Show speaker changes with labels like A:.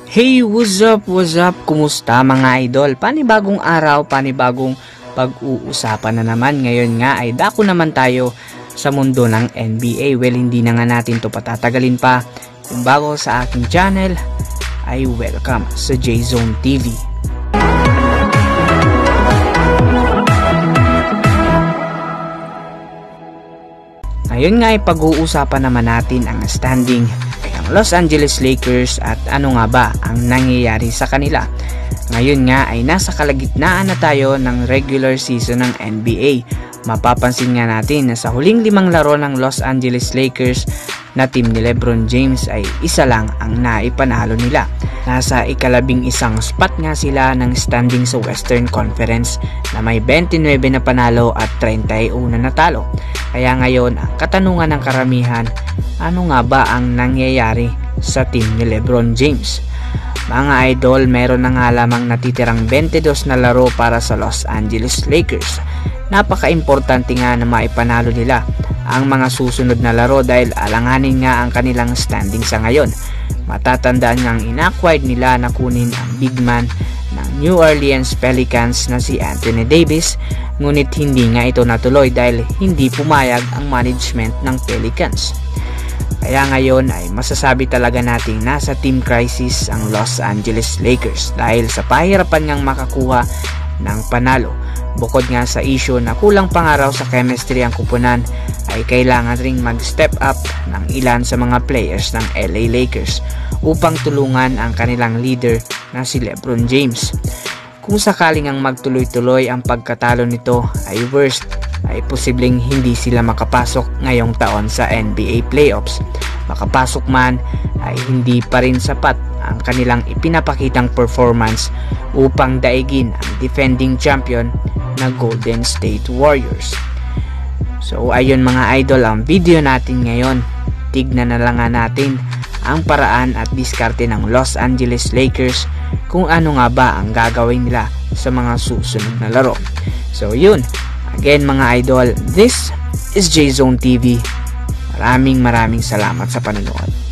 A: Hey, what's up? Kumusta mga idol? Panibagong araw, panibagong pag-uusapan na naman. Ngayon nga ay dako naman tayo sa mundo ng NBA. Well, hindi na nga natin to patatagalin pa. Kung bago sa aking channel, ay welcome sa J-Zone TV. Ngayon nga ay pag-uusapan naman natin ang standing Los Angeles Lakers at ano nga ba ang nangyayari sa kanila. Ngayon nga ay nasa kalagitnaan na tayo ng regular season ng NBA. Mapapansin nga natin na sa huling 5 laro ng Los Angeles Lakers na team ni LeBron James ay isa lang ang naipanalo nila. Nasa ika-11 spot nga sila ng standing sa Western Conference na may 29 na panalo at 31 na talo. Kaya ngayon ang katanungan ng karamihan, ano nga ba ang nangyayari sa team ni LeBron James? Mga idol, meron na nga lamang natitirang 22 na laro para sa Los Angeles Lakers. Napaka-importante nga na maipanalo nila ang mga susunod na laro dahil alanganin nga ang kanilang standing sa ngayon. Matatandaan nga ang inacquired nila na kunin ang big man ng New Orleans Pelicans na si Anthony Davis, ngunit hindi nga ito natuloy dahil hindi pumayag ang management ng Pelicans. Kaya ngayon ay masasabi talaga nating nasa team crisis ang Los Angeles Lakers dahil sa pahirapan ngang makakuha ng panalo. Bukod nga sa issue na kulang pangaraw sa chemistry ang kupunan, ay kailangan ring mag-step up ng ilan sa mga players ng LA Lakers upang tulungan ang kanilang leader na si LeBron James. Kung sakaling ang magtuloy-tuloy ang pagkatalo nito ay worst, ay posibleng hindi sila makapasok ngayong taon sa NBA playoffs. Makapasok man ay hindi pa rin sapat ang kanilang ipinapakitang performance upang daigin ang defending champion na Golden State Warriors. So ayun mga idol, ang video natin ngayon. Tignan na lang nga natin ang paraan at diskarte ng Los Angeles Lakers kung ano nga ba ang gagawin nila sa mga susunod na laro. So yun, again mga idol, this is J-Zone TV. Maraming salamat sa panonood.